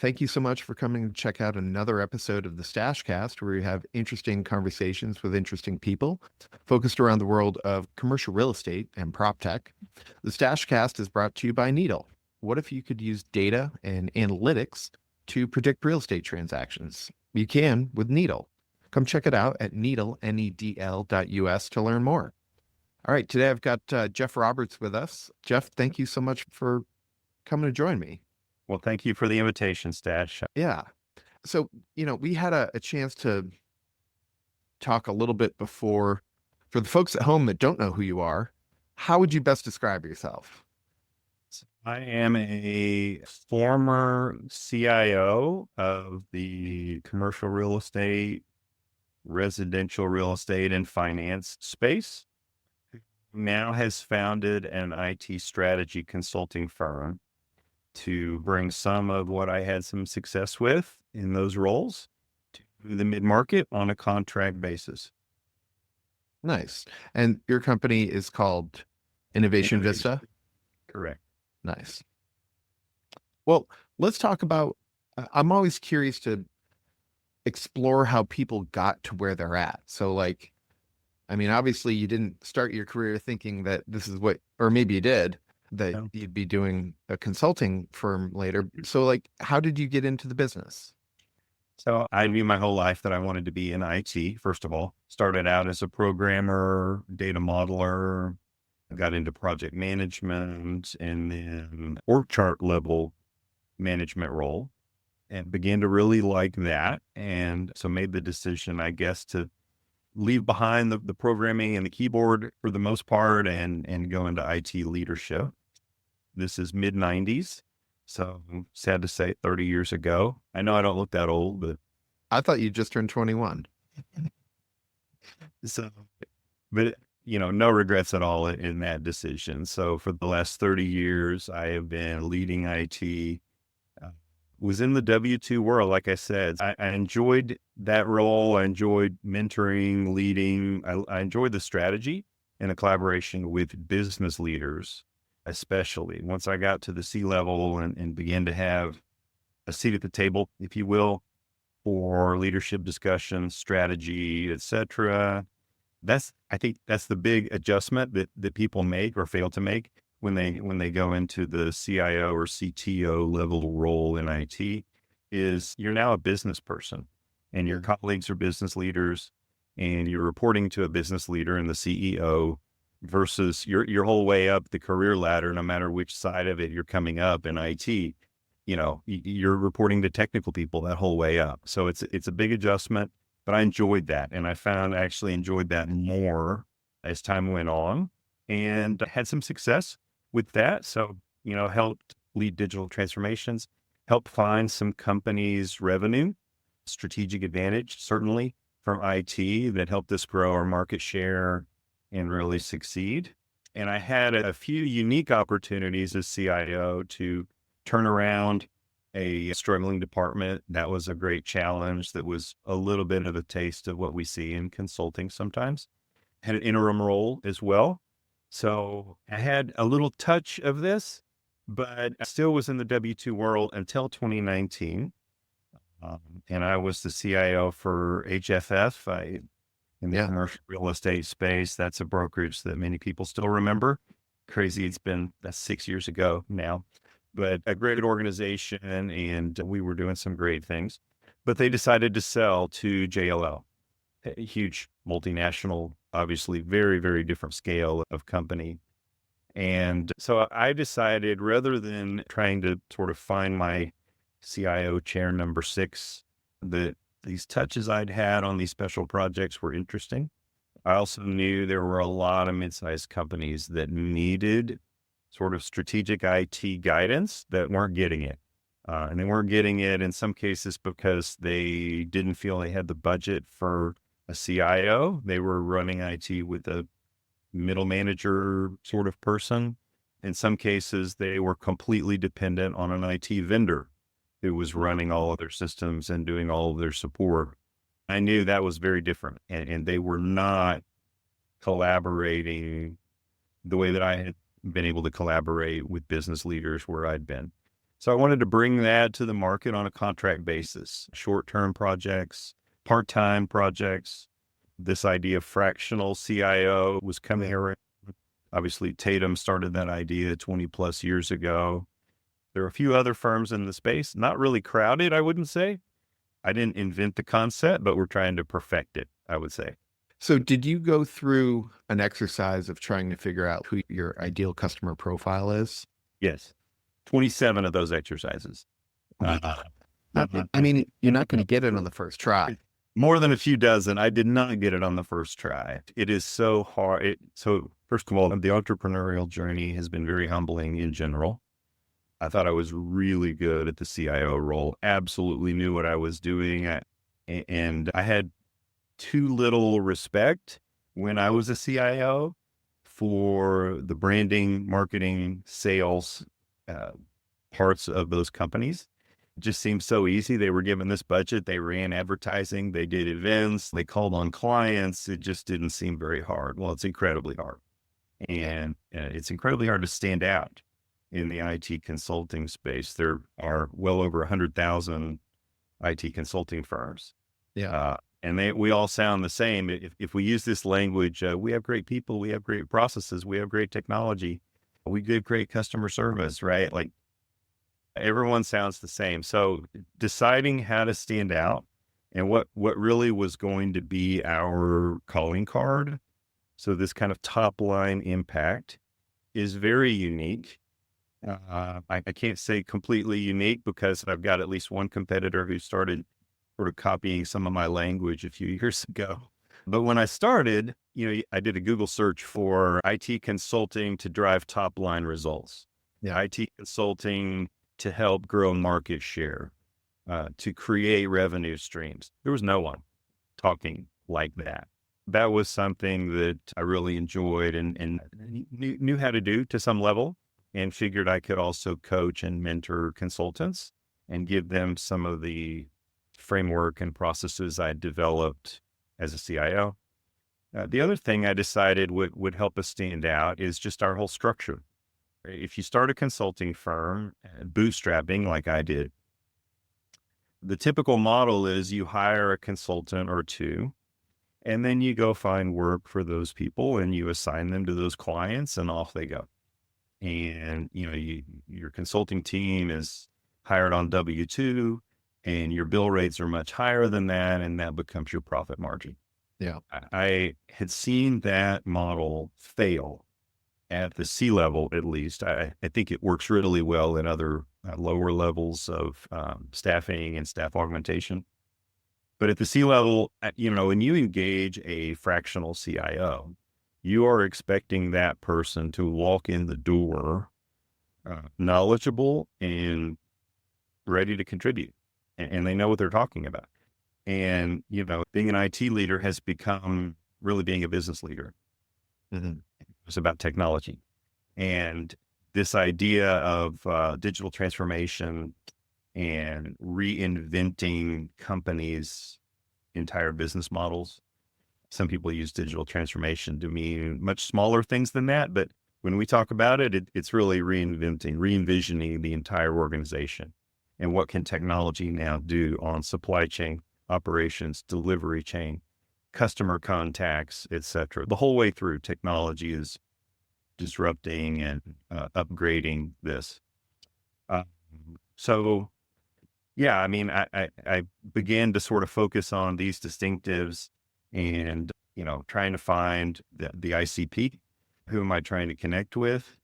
Thank you so much for coming to check out another episode of the Stashcast, where we have interesting conversations with interesting people focused around the world of commercial real estate and prop tech. The Stashcast is brought to you by Needle. What if you could use data and analytics to predict real estate transactions? You can with Needle. Come check it out at needle, nedl.us to learn more. All right, today I've got Jeff Roberts with us. Jeff, thank you so much for coming to join me. Well, thank you for the invitation, Stash. Yeah. So, we had a chance to talk a little bit before. For the folks at home that don't know who you are, how would you best describe yourself? I am a former CIO of the commercial real estate, residential real estate, and finance space. Now has founded an IT strategy consulting firm to bring some of what I had some success with in those roles to the mid-market on a contract basis. Nice. And your company is called Innovation Vista? Correct. Nice. Well, let's talk about, I'm always curious to explore how people got to where they're at. So obviously you didn't start your career thinking that this is what, or maybe you did, that No. you'd be doing a consulting firm later. So how did you get into the business? So I knew my whole life that I wanted to be in IT, first of all. Started out as a programmer, data modeler, got into project management and then org chart level management role and began to really like that. And so made the decision, I guess, to leave behind the programming and the keyboard for the most part and go into IT leadership. This is mid 90s. So sad to say 30 years ago. I know I don't look that old, but I thought you just turned 21. But no regrets at all in that decision. So for the last 30 years, I have been leading IT, was in the W-2 world. Like I said, I enjoyed that role. I enjoyed mentoring, leading. I enjoyed the strategy and the collaboration with business leaders, especially once I got to the C-level and began to have a seat at the table, if you will, for leadership discussions, strategy, etc. I think that's the big adjustment that people make or fail to make when they go into the CIO or CTO level role in IT is you're now a business person and your colleagues are business leaders and you're reporting to a business leader and the CEO versus your whole way up the career ladder, no matter which side of it you're coming up in IT, you're reporting to technical people that whole way up. So it's a big adjustment, but I enjoyed that. And I found I actually enjoyed that more as time went on and had some success with that. So, helped lead digital transformations, helped find some companies' revenue, strategic advantage, certainly from IT that helped us grow our market share and really succeed. And I had a few unique opportunities as CIO to turn around a struggling department. That was a great challenge. That was a little bit of a taste of what we see in consulting sometimes. Had an interim role as well. So I had a little touch of this, but I still was in the W-2 world until 2019. And I was the CIO for HFF in the commercial real estate space. That's a brokerage that many people still remember. Crazy. That's 6 years ago now, but a great organization. And we were doing some great things, but they decided to sell to JLL, a huge multinational, obviously very, very different scale of company. And so I decided rather than trying to sort of find my CIO chair number 6, that these touches I'd had on these special projects were interesting. I also knew there were a lot of mid-sized companies that needed sort of strategic IT guidance that weren't getting it. And they weren't getting it in some cases because they didn't feel they had the budget for a CIO. They were running IT with a middle manager sort of person. In some cases, they were completely dependent on an IT vendor who was running all of their systems and doing all of their support. I knew that was very different, and they were not collaborating the way that I had been able to collaborate with business leaders where I'd been. So I wanted to bring that to the market on a contract basis, short-term projects, part-time projects. This idea of fractional CIO was coming around. Obviously, Tatum started that idea 20 plus years ago. There are a few other firms in the space, not really crowded, I wouldn't say. I didn't invent the concept, but we're trying to perfect it, I would say. So did you go through an exercise of trying to figure out who your ideal customer profile is? Yes. 27 of those exercises. I mean, you're not going to get it on the first try. More than a few dozen. I did not get it on the first try. It is so hard. So first of all, the entrepreneurial journey has been very humbling in general. I thought I was really good at the CIO role, absolutely knew what I was doing. And I had too little respect when I was a CIO for the branding, marketing, sales parts of those companies. It just seemed so easy. They were given this budget. They ran advertising. They did events. They called on clients. It just didn't seem very hard. Well, it's incredibly hard. And it's incredibly hard to stand out in the IT consulting space. There are well over 100,000 IT consulting firms. Yeah. And we all sound the same. If we use this language, we have great people, we have great processes, we have great technology, we give great customer service, right? Like everyone sounds the same. So deciding how to stand out and what really was going to be our calling card. So this kind of top line impact is very unique. I can't say completely unique because I've got at least one competitor who started sort of copying some of my language a few years ago. But when I started, I did a Google search for IT consulting to drive top line results. Yeah. IT consulting to help grow market share, to create revenue streams. There was no one talking like that. That was something that I really enjoyed and knew how to do to some level, and figured I could also coach and mentor consultants and give them some of the framework and processes I developed as a CIO. The other thing I decided would help us stand out is just our whole structure. If you start a consulting firm, bootstrapping like I did, the typical model is you hire a consultant or two, and then you go find work for those people and you assign them to those clients and off they go. And, your consulting team is hired on W-2 and your bill rates are much higher than that. And that becomes your profit margin. Yeah. I had seen that model fail at the C level, at least. I think it works really well in other lower levels of staffing and staff augmentation. But at the C level, when you engage a fractional CIO, you are expecting that person to walk in the door knowledgeable and ready to contribute. And they know what they're talking about. And, being an IT leader has become really being a business leader. Mm-hmm. It's about technology. And this idea of digital transformation and reinventing companies' entire business models. Some people use digital transformation to mean much smaller things than that. But when we talk about it, it's really reinventing, re-envisioning the entire organization. And what can technology now do on supply chain, operations, delivery chain, customer contacts, et cetera. The whole way through, technology is disrupting and upgrading this. So, yeah, I mean, I began to sort of focus on these distinctives and, trying to find the ICP. Who am I trying to connect with?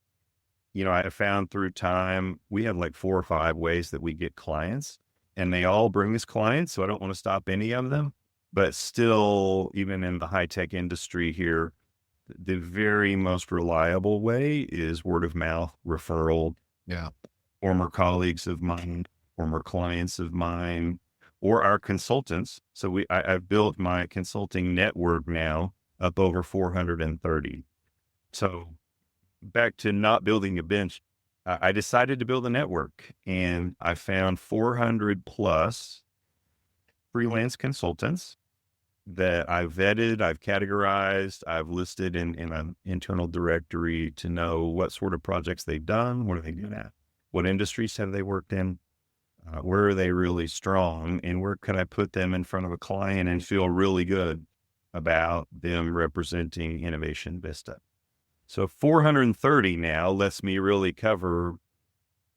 I found through time, we have like 4 or 5 ways that we get clients, and they all bring us clients. So I don't want to stop any of them, but still, even in the high tech industry here, the very most reliable way is word of mouth referral. Yeah. Former colleagues of mine, former clients of mine, or our consultants. So I've built my consulting network now up over 430. So back to not building a bench, I decided to build a network, and I found 400 plus freelance consultants that I've vetted, I've categorized, I've listed in an internal directory to know what sort of projects they've done, what are they good at, What industries have they worked in? Where are they really strong? And where could I put them in front of a client and feel really good about them representing Innovation Vista? So 430 now lets me really cover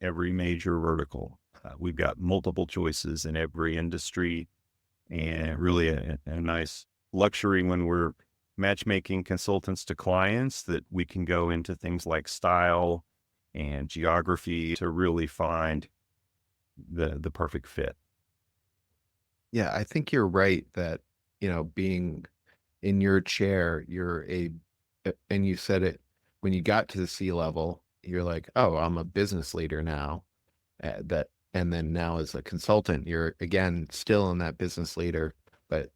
every major vertical. We've got multiple choices in every industry, and really a nice luxury when we're matchmaking consultants to clients that we can go into things like style and geography to really find the perfect fit. Yeah, I think you're right that, being in your chair, and you said it when you got to the C level, you're like, oh, I'm a business leader now. And then now as a consultant, you're again still in that business leader, but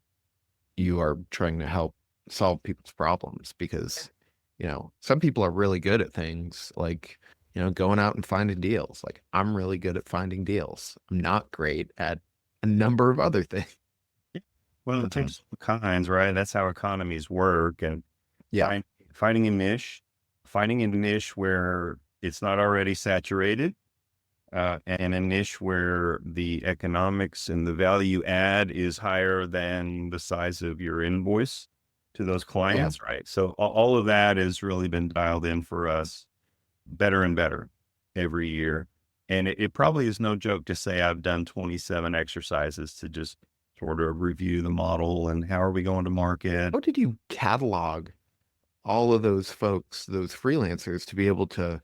you are trying to help solve people's problems because, some people are really good at things like, going out and finding deals. Like I'm really good at finding deals. I'm not great at a number of other things. Yeah. Well, it takes all kinds, right? That's how economies work. And Yeah. find, finding a niche where it's not already saturated, and a niche where the economics and the value add is higher than the size of your invoice to those clients, right? So all of that has really been dialed in for us better and better every year. And it probably is no joke to say I've done 27 exercises to just sort of review the model and how are we going to market. How did you catalog all of those folks, those freelancers, to be able to?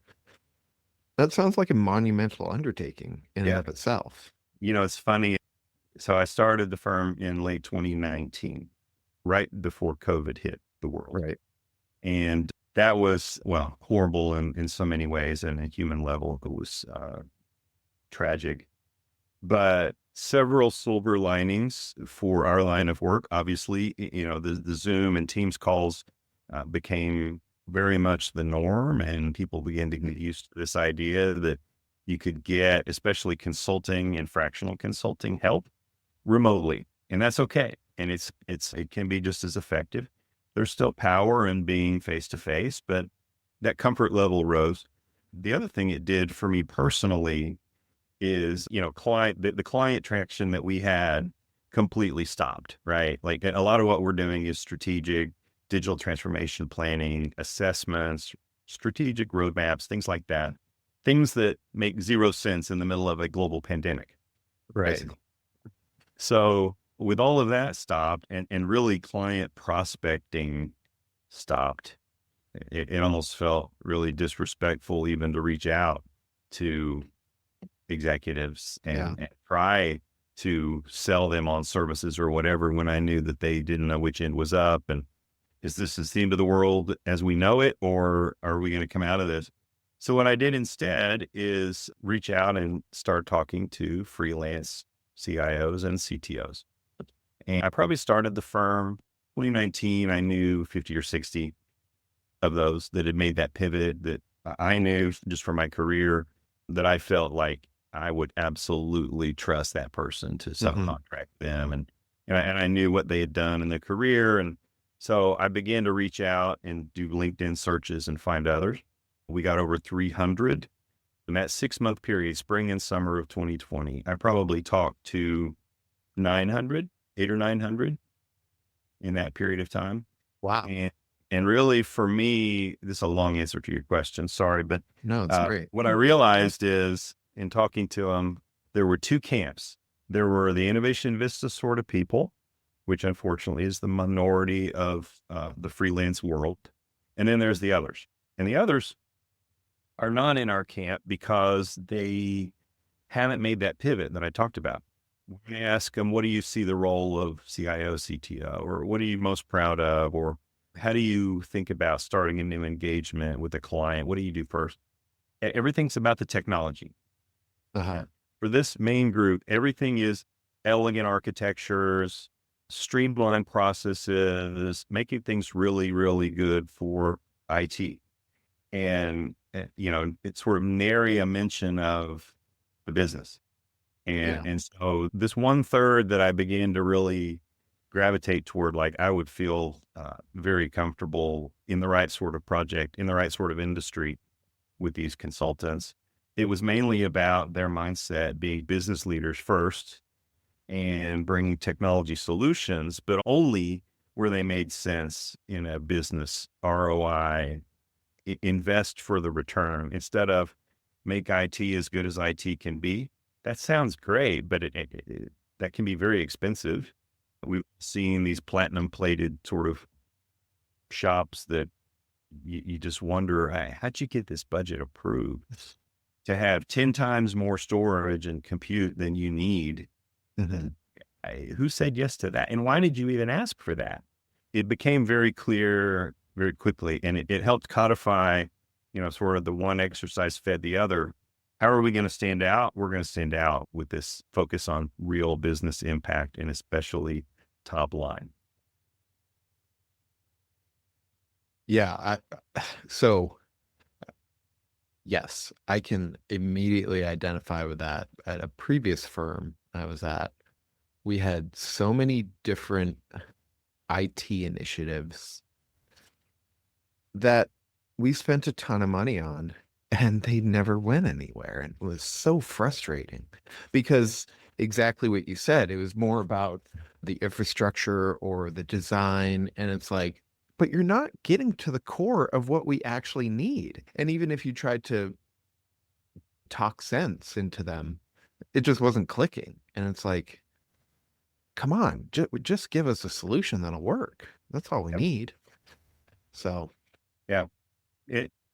That sounds like a monumental undertaking in and Yeah. of itself. It's funny. So I started the firm in late 2019, right before COVID hit the world. Right. And that was, well, horrible in so many ways. And at a human level, it was tragic. But several silver linings for our line of work. Obviously, the Zoom and Teams calls became very much the norm, and people began to get used to this idea that you could get, especially consulting and fractional consulting help remotely, and that's okay. And it can be just as effective. There's still power in being face to face, but that comfort level rose. The other thing it did for me personally is, the client traction that we had completely stopped, right? Like a lot of what we're doing is strategic digital transformation planning, assessments, strategic roadmaps, things like that. Things that make zero sense in the middle of a global pandemic. Right. Basically. So with all of that stopped and really client prospecting stopped, it almost felt really disrespectful even to reach out to executives and try to sell them on services or whatever when I knew that they didn't know which end was up. And is this the end of the world as we know it, or are we going to come out of this? So what I did instead is reach out and start talking to freelance CIOs and CTOs. And I probably started the firm 2019. I knew 50 or 60 of those that had made that pivot, that I knew just from my career that I felt like I would absolutely trust that person to subcontract them. And I knew what they had done in their career. And so I began to reach out and do LinkedIn searches and find others. We got over 300 in that 6-month period, spring and summer of 2020. I probably talked to 900, 800 or 900 in that period of time. Wow. And really for me, this is a long answer to your question. Sorry, but No, it's great. What I realized is in talking to them, there were two camps. There were the Innovation Vista sort of people, which unfortunately is the minority of the freelance world. And then there's the others. And the others are not in our camp because they haven't made that pivot that I talked about. When I ask them, what do you see the role of CIO, CTO, or what are you most proud of? Or how do you think about starting a new engagement with a client? What do you do first? Everything's about the technology. For this main group, everything is elegant architectures, streamlined processes, making things really, really good for IT. And, it's sort of nary a mention of the business. And so this 1/3 that I began to really gravitate toward, like I would feel very comfortable in the right sort of project, in the right sort of industry with these consultants. it was mainly about their mindset being business leaders first and bringing technology solutions, but only where they made sense in a business ROI, invest for the return instead of make IT as good as IT can be. That sounds great, but that can be very expensive. We've seen these platinum plated sort of shops that you just wonder, "Hey, how'd you get this budget approved to have 10 times more storage and compute than you need?" Mhm. Who said yes to that? And why did you even ask for that? It became very clear very quickly, and it helped codify, sort of the one exercise fed the other. How are we going to stand out? We're going to stand out with this focus on real business impact and especially top line. Yeah. So yes, I can immediately identify with that. At a previous firm I was at, we had so many different IT initiatives that we spent a ton of money on, and they never went anywhere. And it was so frustrating because exactly what you said, it was more about the infrastructure or the design. And it's like, but you're not getting to the core of what we actually need. And even if you tried to talk sense into them, it just wasn't clicking. And it's like, come on, just give us a solution that'll work. That's all we Yep. need. So, Yeah.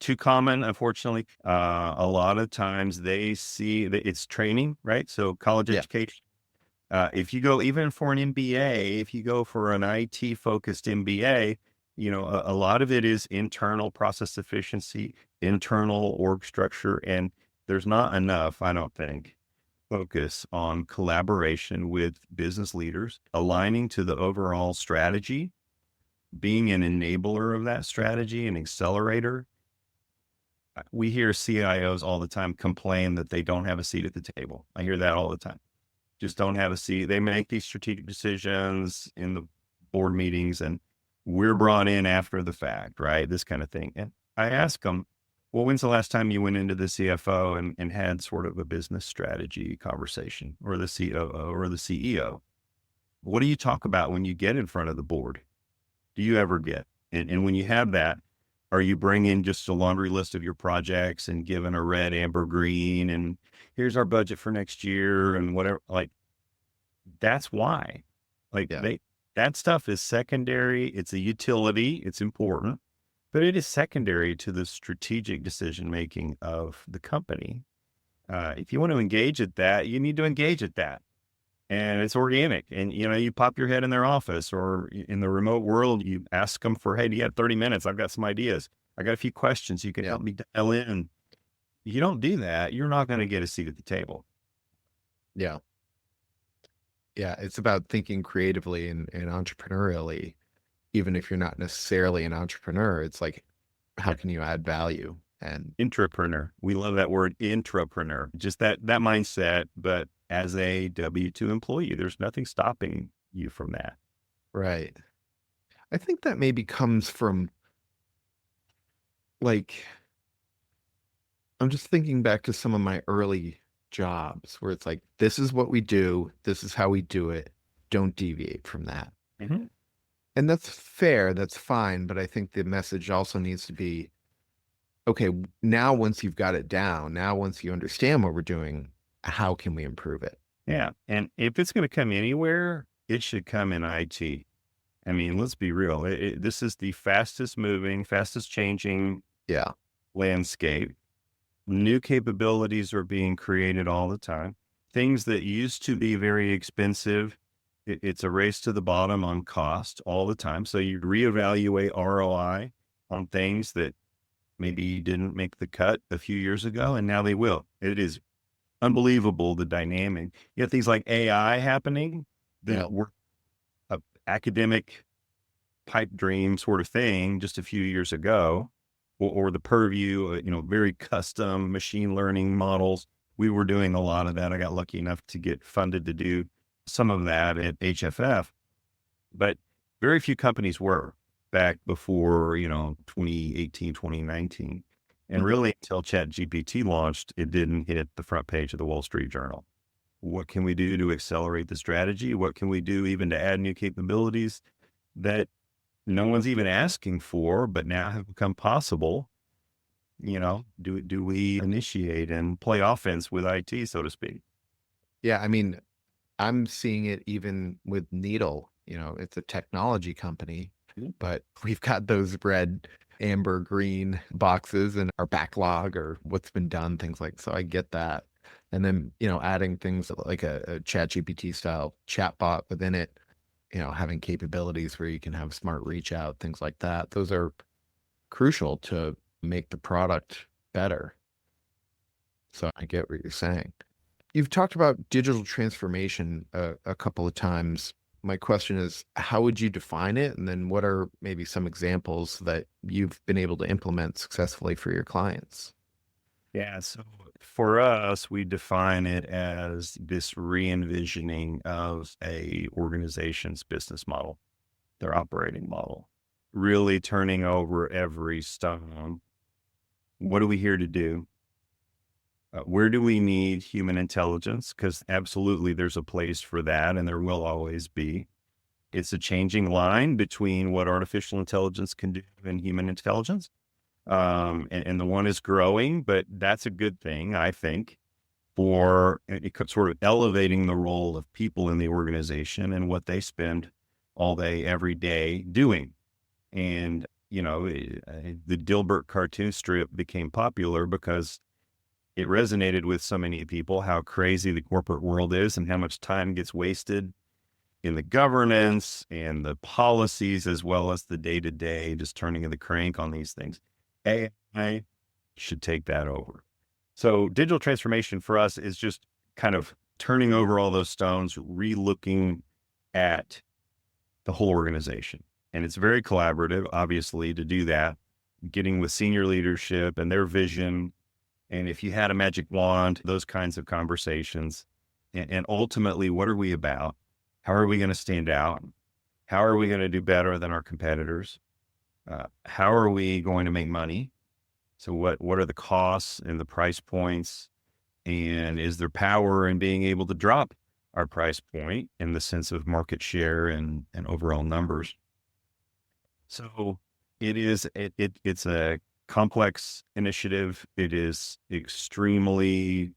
Too common, unfortunately. A lot of times they see that it's training, right? So college yeah, education. If you go even for an MBA, if you go for an IT focused MBA, a lot of it is internal process efficiency, internal org structure, and there's not enough, I don't think, focus on collaboration with business leaders, aligning to the overall strategy, being an enabler of that strategy, an accelerator. We hear CIOs all the time complain that they don't have a seat at the table. I hear that all the time. Just don't have a seat. They make these strategic decisions in the board meetings and we're brought in after the fact, right? This kind of thing. And I ask them, well, when's the last time you went into the CFO and had sort of a business strategy conversation, or the COO or the CEO? What do you talk about when you get in front of the board? Do you ever get? And when you have that, are you bringing just a laundry list of your projects and giving a red, amber, green, and here's our budget for next year and whatever? Like, that's why. Like, yeah, that stuff is secondary. It's a utility. It's important, but it is secondary to the strategic decision making of the company. If you want to engage at that, you need to engage at that. And it's organic. And, you pop your head in their office, or in the remote world, you ask them for, hey, do you have 30 minutes? I've got some ideas. I got a few questions. You can yeah, help me dial in. You don't do that, you're not going to get a seat at the table. yeah. Yeah, it's about thinking creatively and entrepreneurially. Even if you're not necessarily an entrepreneur, it's like, how Yeah. can you add value? And Intrapreneur. We love that word, intrapreneur. Just that mindset. But as a W-2 employee, there's nothing stopping you from that. right. I think that maybe comes from like, I'm just thinking back to some of my early jobs where it's like, this is what we do, this is how we do it. Don't deviate from that. Mhm. And that's fair, that's fine. But I think the message also needs to be, okay, now once you've got it down, now once you understand what we're doing, how can we improve it? Yeah. And if it's going to come anywhere, it should come in IT. I mean, let's be real. This is the fastest moving, fastest changing Yeah. landscape. New capabilities are being created all the time. Things that used to be very expensive, it's a race to the bottom on cost all the time. So you reevaluate ROI on things that maybe didn't make the cut a few years ago, and now they will. It is unbelievable, the dynamic. You have things like AI happening Yeah. that were a academic pipe dream sort of thing just a few years ago, or the purview, very custom machine learning models. We were doing a lot of that. I got lucky enough to get funded to do some of that at HFF, but very few companies were back before, 2018, 2019. And Mhm. really, until ChatGPT launched, it didn't hit the front page of the Wall Street Journal. What can we do to accelerate the strategy? What can we do even to add new capabilities that no one's even asking for, but now have become possible? Do we initiate and play offense with IT, so to speak? Yeah, I mean, I'm seeing it even with Needle. It's a technology company, Mhm. but we've got those red, amber, green boxes in our backlog or what's been done, things like so I get that. And then, adding things like a chat GPT style chatbot within it, having capabilities where you can have smart reach out, things like that. Those are crucial to make the product better. So I get what you're saying. You've talked about digital transformation a couple of times. My question is, how would you define it? And then what are maybe some examples that you've been able to implement successfully for your clients? Yeah. So for us, we define it as this re-envisioning of a organization's business model, their operating model, really turning over every stone. What are we here to do? Where do we need human intelligence? Because absolutely there's a place for that, and there will always be. It's a changing line between what artificial intelligence can do and human intelligence. And the one is growing, but that's a good thing, I think, for it could sort of elevating the role of people in the organization and what they spend all day, every day doing. And, the Dilbert cartoon strip became popular because it resonated with so many people how crazy the corporate world is and how much time gets wasted in the governance and the policies, as well as the day to day, just turning of the crank on these things. AI should take that over. So digital transformation for us is just kind of turning over all those stones, re-looking at the whole organization. And it's very collaborative, obviously, to do that, getting with senior leadership and their vision. And if you had a magic wand, those kinds of conversations. And ultimately, what are we about? How are we going to stand out? How are we going to do better than our competitors? How are we going to make money? So what are the costs and the price points? And is there power in being able to drop our price point in the sense of market share and overall numbers? So it's a complex initiative. It is extremely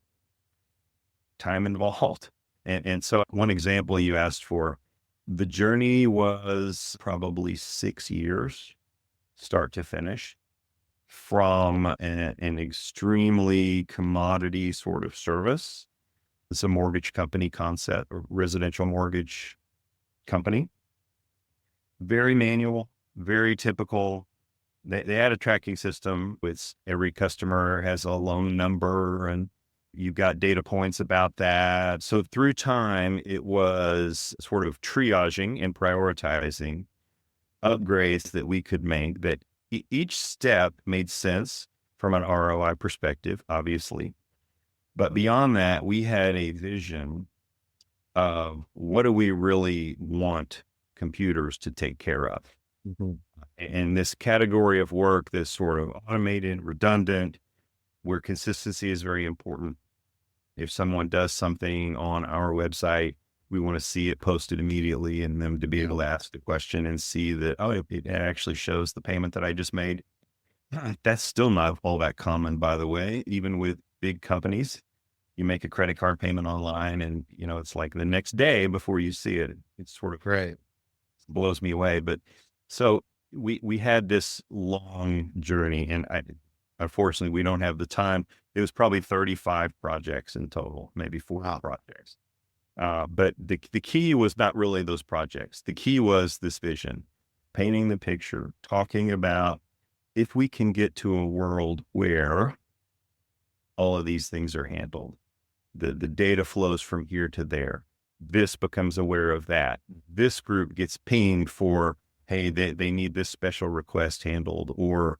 time involved. And so one example you asked for, the journey was probably 6 years, start to finish, from an extremely commodity sort of service. It's a mortgage company concept or residential mortgage company. Very manual, very typical. They had a tracking system with every customer has a loan number and you've got data points about that. So through time, it was sort of triaging and prioritizing upgrades that we could make that each step made sense from an ROI perspective, obviously. But beyond that, we had a vision of what do we really want computers to take care of. Mhm. And this category of work that's sort of automated, redundant, where consistency is very important. If someone does something on our website, we want to see it posted immediately and them to be able to ask the question and see that, oh, it actually shows the payment that I just made. That's still not all that common, by the way, even with big companies. You make a credit card payment online and, it's like the next day before you see it. It sort of Right. blows me away. But so we had this long journey and unfortunately we don't have the time. It was probably 35 projects in total, maybe 40 Wow. projects. But the key was not really those projects. The key was this vision, painting the picture, talking about if we can get to a world where all of these things are handled, the data flows from here to there. This becomes aware of that. This group gets pinged for, hey, they need this special request handled, or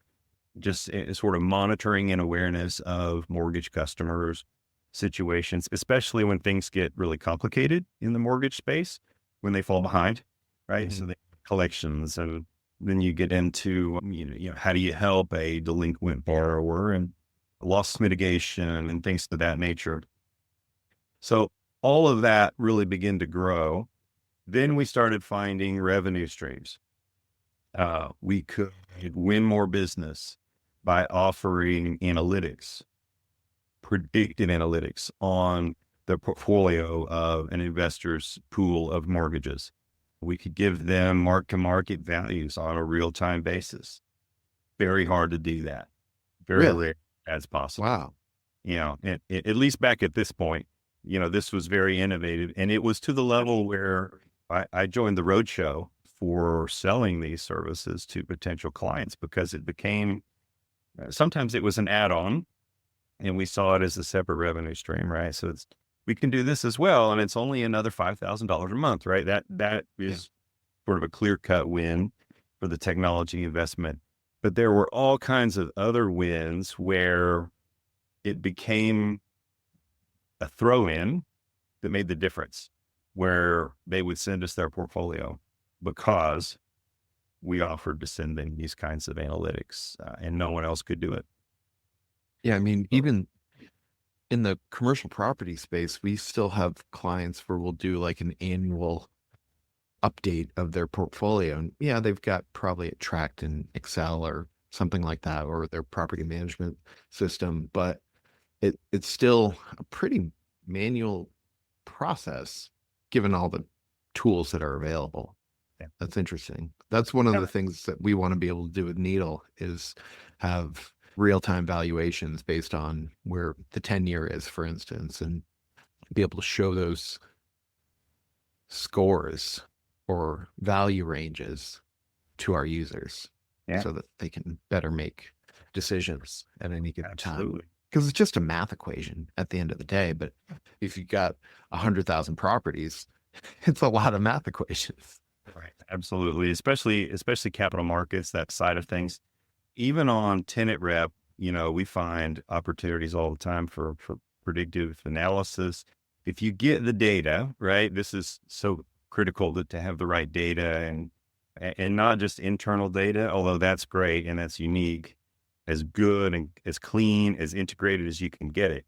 just sort of monitoring and awareness of mortgage customers situations, especially when things get really complicated in the mortgage space, when they fall behind, right? So Mhm. they collections and Then you get into, how do you help a delinquent borrower and loss mitigation and things of that nature. So all of that really began to grow. Then we started finding revenue streams. We could win more business by offering analytics, predictive analytics on the portfolio of an investor's pool of mortgages. We could give them mark-to-market values on a real-time basis. Very hard to do that. Very Really? rare as possible. Wow. At least back at this point, this was very innovative. And it was to the level where I joined the roadshow for selling these services to potential clients because it became, sometimes it was an add-on and we saw it as a separate revenue stream, right? So we can do this as well. And it's only another $5,000 a month, right? That is sort of a clear-cut win for the technology investment. But there were all kinds of other wins where it became a throw-in that made the difference, where they would send us their portfolio because we offered to send them these kinds of analytics, and no one else could do it. Yeah. I mean, even in the commercial property space, we still have clients where we'll do like an annual update of their portfolio. And yeah, they've got probably it tracked in Excel or something like that, or their property management system, but it's still a pretty manual process given all the tools that are available. Yeah. That's interesting. That's one of the things that we want to be able to do with Needle is have real-time valuations based on where the 10-year is, for instance, and be able to show those scores or value ranges to our users so that they can better make decisions at any given time. Because it's just a math equation at the end of the day. But if you've got 100,000 properties, it's a lot of math equations. Right. Absolutely. Especially capital markets, that side of things. Even on tenant rep, we find opportunities all the time for predictive analysis. If you get the data, right, this is so critical to have the right data and not just internal data, although that's great and that's unique, as good and as clean, as integrated as you can get it.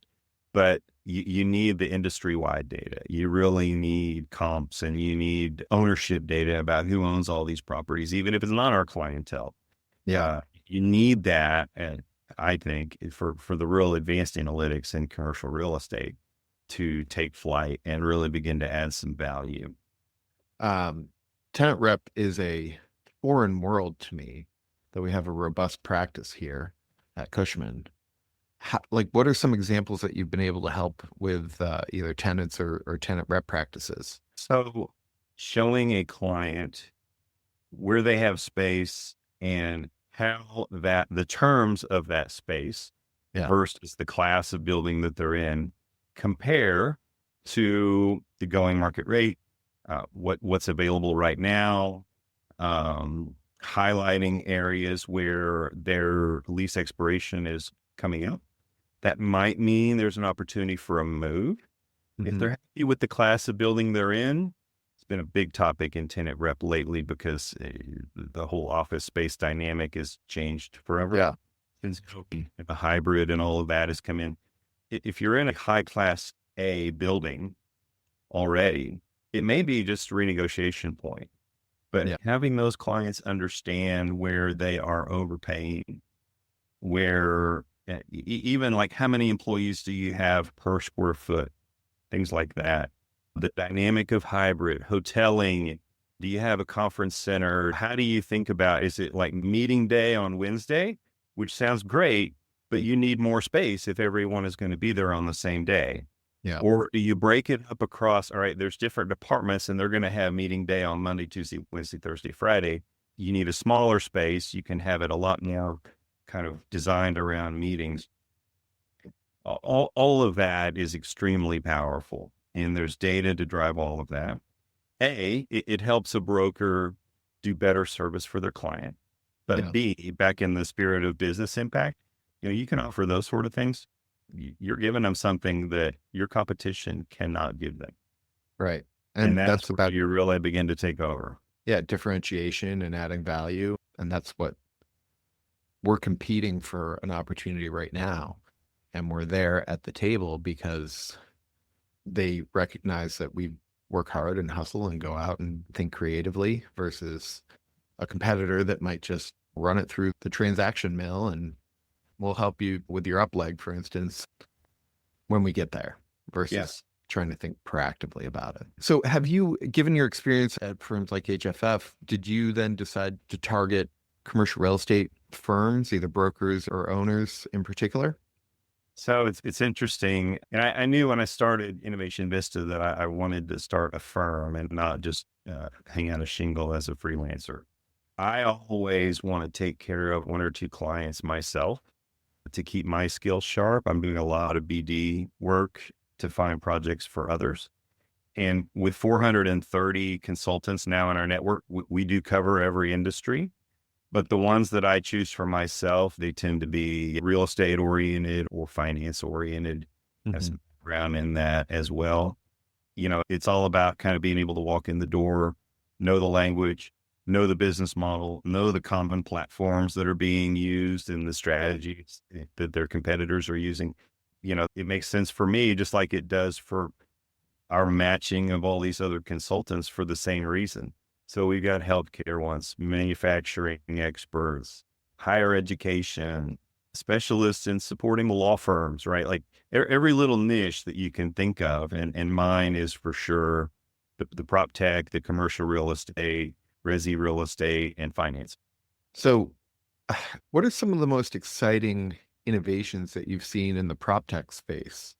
But you need the industry-wide data. You really need comps and you need ownership data about who owns all these properties, even if it's not our clientele. Yeah. You need that, I think, for the real advanced analytics in commercial real estate to take flight and really begin to add some value. Tenant rep is a foreign world to me, that we have a robust practice here at Cushman. What are some examples that you've been able to help with either tenants or tenant rep practices? So showing a client where they have space and how the terms of that space versus the class of building that they're in compare to the going market rate, what's available right now, highlighting areas where their lease expiration is coming up. That might mean there's an opportunity for a move. Mm-hmm. If they're happy with the class of building they're in, it's been a big topic in tenant rep lately because the whole office space dynamic has changed forever. Yeah. Since the hybrid and all of that has come in. If you're in a high class A building already, it may be just a renegotiation point. But having those clients understand where they are overpaying, where even like how many employees do you have per square foot, things like that. The dynamic of hybrid, hoteling, do you have a conference center? How do you think about, is it like meeting day on Wednesday, which sounds great, but you need more space if everyone is going to be there on the same day? Yeah. Or do you break it up across, all right, there's different departments and they're going to have meeting day on Monday, Tuesday, Wednesday, Thursday, Friday. You need a smaller space. You can have it a lot more kind of designed around meetings. All of that is extremely powerful. And there's data to drive all of that. It helps a broker do better service for their client. But B, back in the spirit of business impact, you can offer those sort of things. You're giving them something that your competition cannot give them. Right. And that's about you really begin to take over. Yeah. Differentiation and adding value. And that's what we're competing for, an opportunity right now. And we're there at the table because they recognize that we work hard and hustle and go out and think creatively versus a competitor that might just run it through the transaction mill and will help you with your up leg, for instance, when we get there Yeah. versus trying to think proactively about it. So have you, given your experience at firms like HFF, did you then decide to target commercial real estate firms, either brokers or owners in particular? So it's interesting. And I knew when I started Innovation Vista that I wanted to start a firm and not just hang out a shingle as a freelancer. I always want to take care of one or two clients myself to keep my skills sharp. I'm doing a lot of BD work to find projects for others. And with 430 consultants now in our network, we do cover every industry. But the ones that I choose for myself, they tend to be real estate oriented or finance oriented. Have Mhm. some background in that as well. It's all about kind of being able to walk in the door, know the language, know the business model, know the common platforms that are being used and the strategies that their competitors are using. It makes sense for me, just like it does for our matching of all these other consultants for the same reason. So we've got healthcare ones, manufacturing experts, higher education, specialists in supporting law firms, right? Like every little niche that you can think of. And mine is for sure the prop tech, the commercial real estate, resi real estate, and finance. So what are some of the most exciting innovations that you've seen in the prop tech space?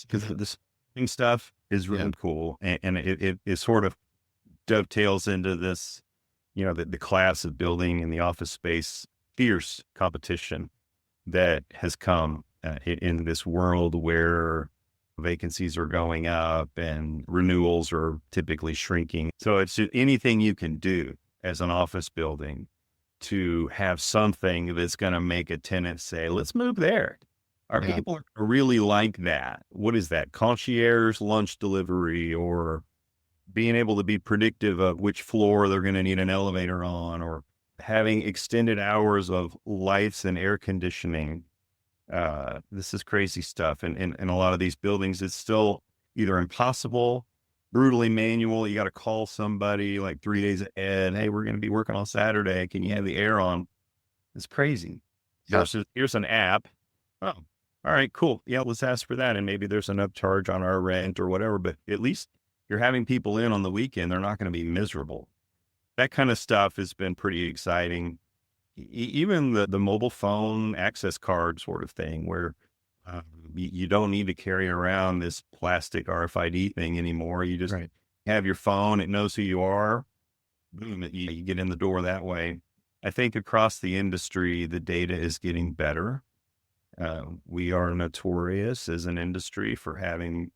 Because Because this stuff is yeah, really cool. And it sort of dovetails into this, the class of building in the office space, fierce competition that has come in this world where vacancies are going up and renewals are typically shrinking. So it's just anything you can do as an office building to have something that's going to make a tenant say, let's move there. Our yeah, people are really like that. What is that? Concierge lunch delivery, or being able to be predictive of which floor they're going to need an elevator on, or having extended hours of lights and air conditioning. This is crazy stuff. And in a lot of these buildings, it's still either impossible, brutally manual. You got to call somebody like 3 days ahead. Hey, we're going to be working on Saturday. Can you have the air on? It's crazy. yeah. Versus here's an app. Oh, all right, cool. Yeah, let's ask for that. And maybe there's an upcharge on our rent or whatever, but at least you're having people in on the weekend. They're not going to be miserable. That kind of stuff has been pretty exciting. Even the mobile phone access card sort of thing, where you don't need to carry around this plastic RFID thing anymore. You just Right. have your phone. It knows who you are. Boom, you get in the door that way. I think across the industry, the data is getting better. We are notorious as an industry for having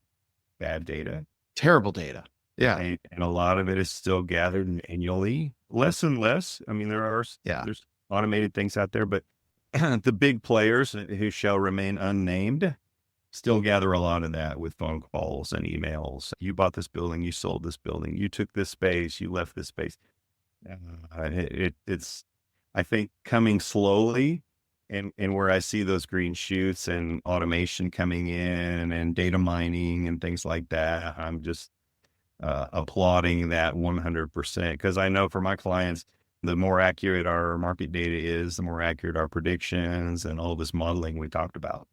bad data. Terrible data. Yeah. And a lot of it is still gathered manually, less and less. I mean, Yeah. there's automated things out there, but the big players who shall remain unnamed still gather a lot of that with phone calls and emails. You bought this building, you sold this building, you took this space, you left this space. It's, I think, coming slowly. And where I see those green shoots and automation coming in and data mining and things like that, I'm just applauding that 100%. Because I know for my clients, the more accurate our market data is, the more accurate our predictions and all this modeling we talked about.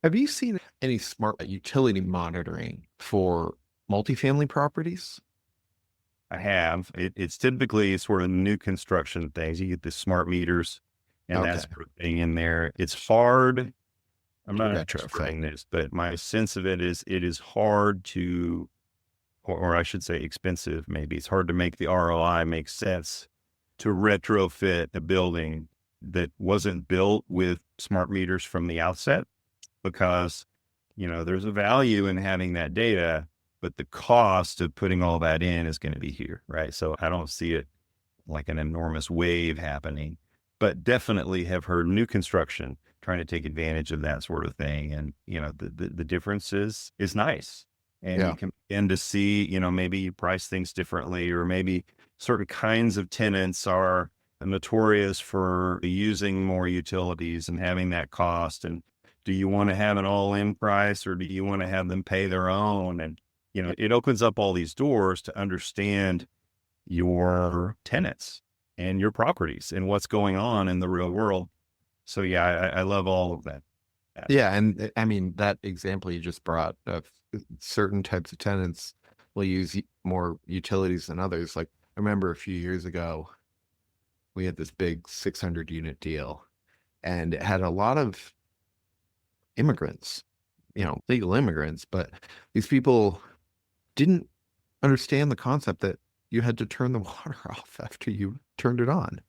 Have you seen any smart utility monitoring for multifamily properties? I have. It's typically sort of new construction things. You get the smart meters and that Okay. sort of thing in there. It's hard. I'm not an expert Retrofit. in this, but my sense of it is hard to, or I should say expensive, maybe. It's hard to make the ROI make sense to retrofit a building that wasn't built with smart meters from the outset, because, there's a value in having that data, but the cost of putting all that in is going to be here, right? So I don't see it like an enormous wave happening, but definitely have heard new construction trying to take advantage of that sort of thing. And, the difference is nice. And Yeah. you can begin to see, maybe you price things differently, or maybe certain kinds of tenants are notorious for using more utilities and having that cost. And do you want to have an all-in price, or do you want to have them pay their own? And, it opens up all these doors to understand your tenants and your properties and what's going on in the real world. So yeah, I love all of that. Yeah. And I mean, that example you just brought of certain types of tenants will use more utilities than others. Like, I remember a few years ago, we had this big 600 unit deal, and it had a lot of immigrants, legal immigrants, but these people didn't understand the concept that you had to turn the water off after you turned it on.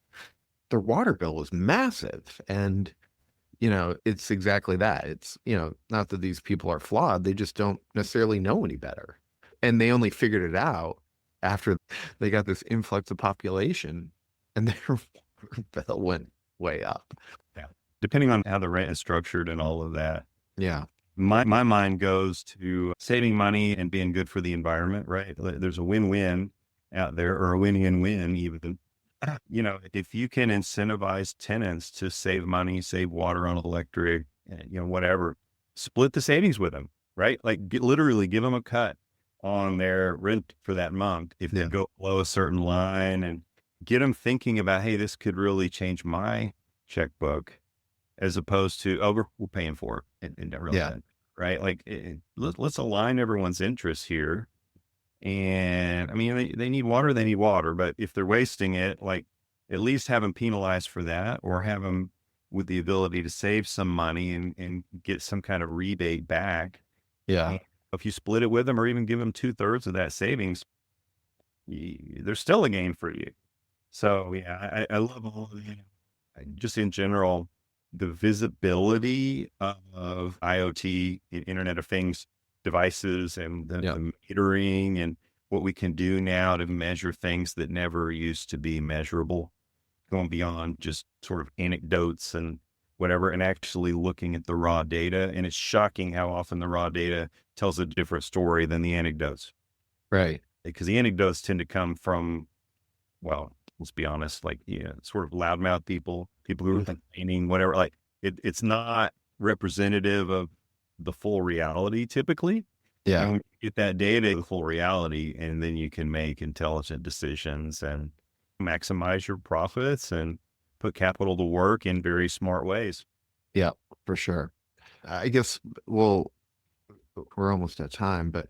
Their water bill was massive. And, it's exactly that. It's, not that these people are flawed, they just don't necessarily know any better. And they only figured it out after they got this influx of population, and their water bill went way up. Yeah. Depending on how the rent is structured and all of that. Yeah. My mind goes to saving money and being good for the environment, right? There's a win-win out there, or a win-win even. If you can incentivize tenants to save money, save water on electric, whatever, split the savings with them, right? Like literally give them a cut on their rent for that month if they go below a certain line, and get them thinking about, hey, this could really change my checkbook, as opposed to, oh, we're paying for it. And never really done, right? Like let's align everyone's interests here. And I mean, they need water, but if they're wasting it, like at least have them penalized for that, or have them with the ability to save some money and get some kind of rebate back. Yeah. And if you split it with them, or even give them 2/3 of that savings, there's still a gain for you. So yeah, I love all of just in general, the visibility of IoT, Internet of Things devices, and the metering, and what we can do now to measure things that never used to be measurable, going beyond just sort of anecdotes and whatever, and actually looking at the raw data. And it's shocking how often the raw data tells a different story than the anecdotes. Right. Because the anecdotes tend to come from, well, let's be honest, like, sort of loudmouth people who are complaining, whatever. Like it's not representative of the full reality typically. Yeah. And when you get that data, the full reality, and then you can make intelligent decisions and maximize your profits and put capital to work in very smart ways. Yeah, for sure. I guess, we're almost at time, but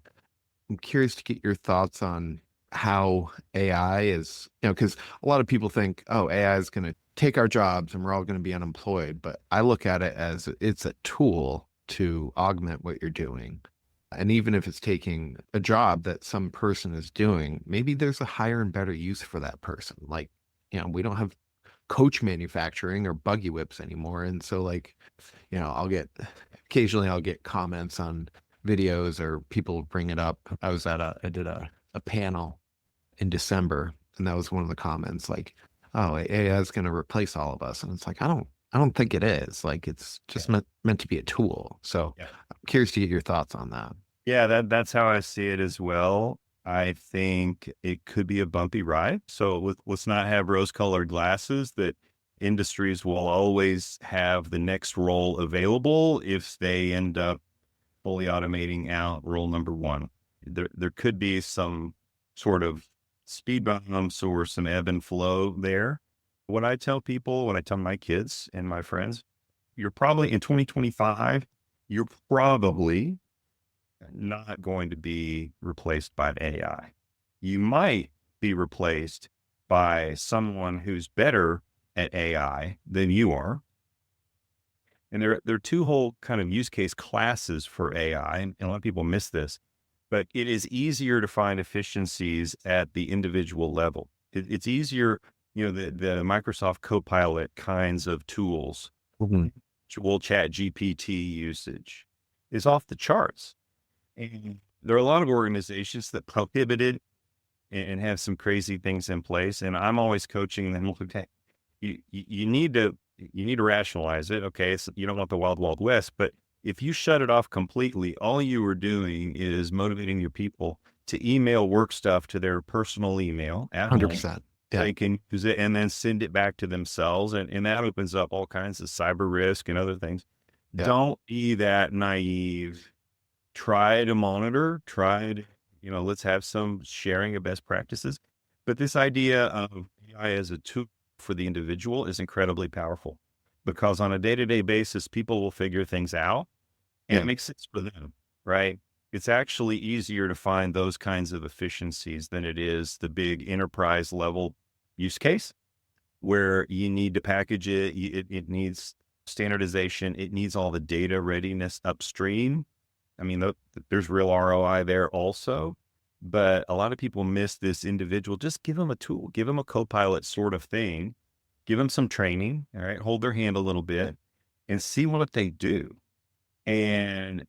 I'm curious to get your thoughts on how AI is, because a lot of people think, oh, AI is going to take our jobs and we're all going to be unemployed. But I look at it as it's a tool to augment what you're doing. And even if it's taking a job that some person is doing, maybe there's a higher and better use for that person. Like, we don't have coach manufacturing or buggy whips anymore. And so like, occasionally I'll get comments on videos, or people bring it up. I did a panel in December, and that was one of the comments, like, oh, AI is going to replace all of us. And it's like, I don't think it is. Like, it's just meant to be a tool. So I'm curious to get your thoughts on that. Yeah, that's how I see it as well. I think it could be a bumpy ride. So let's not have rose-colored glasses that industries will always have the next role available if they end up fully automating out role number one. There could be some sort of speed bumps or some ebb and flow there. What I tell people, when I tell my kids and my friends, you're probably in 2025, you're probably not going to be replaced by AI. You might be replaced by someone who's better at AI than you are. And there are two whole kind of use case classes for AI, and a lot of people miss this, but it is easier to find efficiencies at the individual level. It's easier, the Microsoft Copilot kinds of tools, actual chat GPT usage is off the charts. And there are a lot of organizations that prohibit it and have some crazy things in place. And I'm always coaching them, okay, you need to rationalize it. Okay. So you don't want the wild, wild west, but if you shut it off completely, all you are doing is motivating your people to email work stuff to their personal email at home. 100%. Yeah. They can use it and then send it back to themselves. And that opens up all kinds of cyber risk and other things. Yeah. Don't be that naive. Try to monitor, let's have some sharing of best practices. But this idea of AI as a tool for the individual is incredibly powerful, because on a day-to-day basis, people will figure things out and it makes sense for them, right? It's actually easier to find those kinds of efficiencies than it is the big enterprise level use case where you need to package it. It needs standardization. It needs all the data readiness upstream. I mean, there's real ROI there also, but a lot of people miss this individual. Just give them a tool, give them a co-pilot sort of thing, give them some training, all right, hold their hand a little bit and see what they do. And,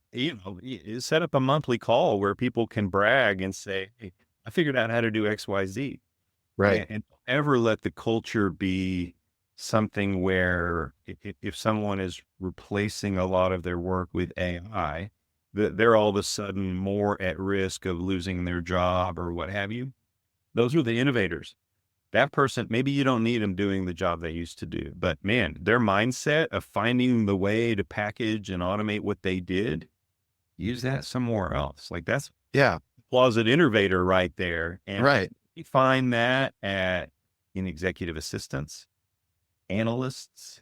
set up a monthly call where people can brag and say, hey, I figured out how to do X, Y, Z. Right. And don't ever let the culture be something where if someone is replacing a lot of their work with AI, they're all of a sudden more at risk of losing their job or what have you. Those are the innovators. That person, maybe you don't need them doing the job they used to do, but man, their mindset of finding the way to package and automate what they did, use that somewhere else. Like that's closet innovator right there. And right. you find that in executive assistants, analysts.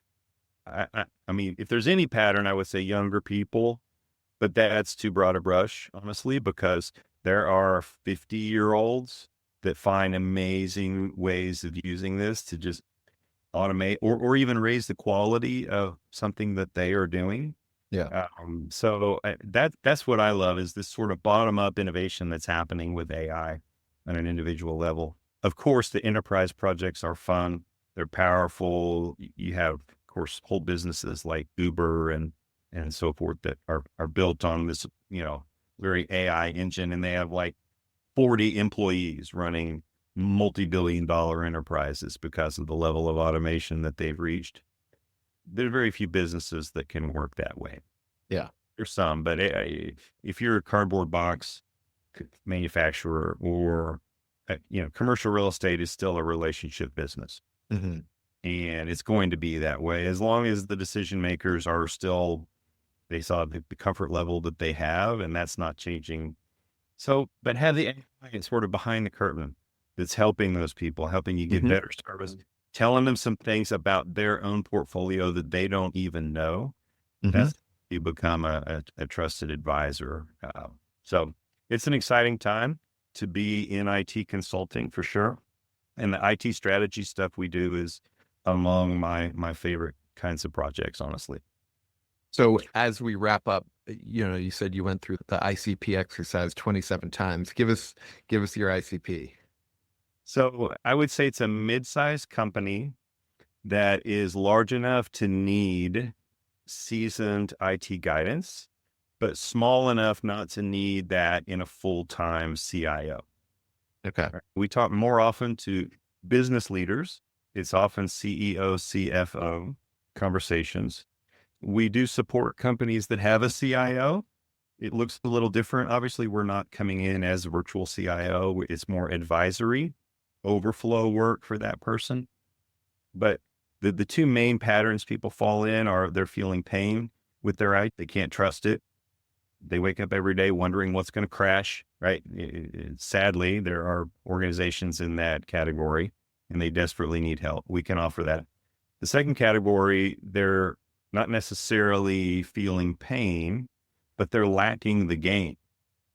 I mean, if there's any pattern, I would say younger people. But that's too broad a brush, honestly, because there are 50-year-olds that find amazing ways of using this to just automate or even raise the quality of something that they are doing. Yeah. So that's what I love, is this sort of bottom-up innovation that's happening with AI on an individual level. Of course, the enterprise projects are fun. They're powerful. You have, of course, whole businesses like Uber and so forth that are built on this, very AI engine, and they have like 40 employees running multi-billion-dollar enterprises because of the level of automation that they've reached. There are very few businesses that can work that way. Yeah. There's some, but if you're a cardboard box manufacturer or, commercial real estate is still a relationship business. Mm-hmm. And it's going to be that way as long as the decision makers are still, they saw the comfort level that they have, and that's not changing. So, but have the AI sort of behind the curtain that's helping those people, helping you get better service, telling them some things about their own portfolio that they don't even know. That's you become a trusted advisor. So it's an exciting time to be in IT consulting for sure. And the IT strategy stuff we do is among my favorite kinds of projects, honestly. So as we wrap up, you said you went through the ICP exercise 27 times. Give us your ICP. So I would say it's a mid-sized company that is large enough to need seasoned IT guidance, but small enough not to need that in a full-time CIO. Okay. We talk more often to business leaders. It's often CEO, CFO conversations. We do support companies that have a CIO. It looks a little different. Obviously, we're not coming in as a virtual CIO. It's more advisory, overflow work for that person. But the two main patterns people fall in are they're feeling pain with their IT. They can't trust it. They wake up every day wondering what's going to crash, right? Sadly, there are organizations in that category and they desperately need help. We can offer that. The second category, they're not necessarily feeling pain, but they're lacking the gain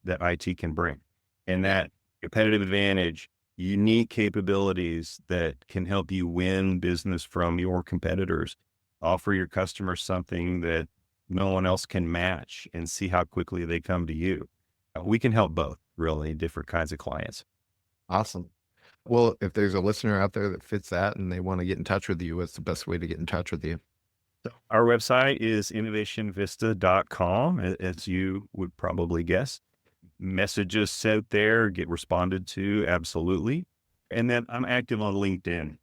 that IT can bring. And that competitive advantage, unique capabilities that can help you win business from your competitors, offer your customers something that no one else can match, and see how quickly they come to you. We can help both, really, different kinds of clients. Awesome. Well, if there's a listener out there that fits that and they want to get in touch with you, what's the best way to get in touch with you? So our website is innovationvista.com, as you would probably guess. Messages sent there get responded to, absolutely. And then I'm active on LinkedIn,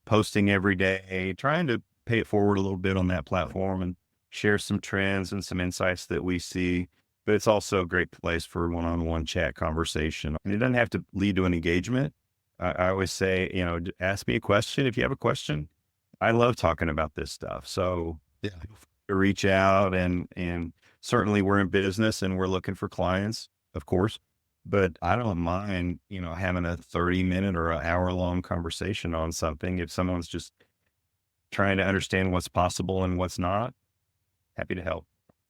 posting every day, trying to pay it forward a little bit on that platform and share some trends and some insights that we see. but it's also a great place for one-on-one chat conversation. And it doesn't have to lead to an engagement. I always say, ask me a question if you have a question. I love talking about this stuff. So Yeah. reach out, and certainly we're in business and we're looking for clients, of course, but I don't mind, having a 30-minute or an hour-long conversation on something. If someone's just trying to understand what's possible and what's not, happy to help.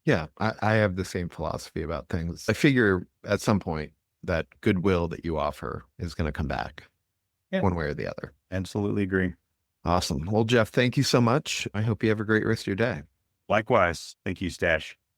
Yeah, I have the same philosophy about things. I figure at some point that goodwill that you offer is going to come back Yeah, one way or the other. absolutely agree. Awesome. Well, Jeff, thank you so much. I hope you have a great rest of your day. Likewise. Thank you, Stash.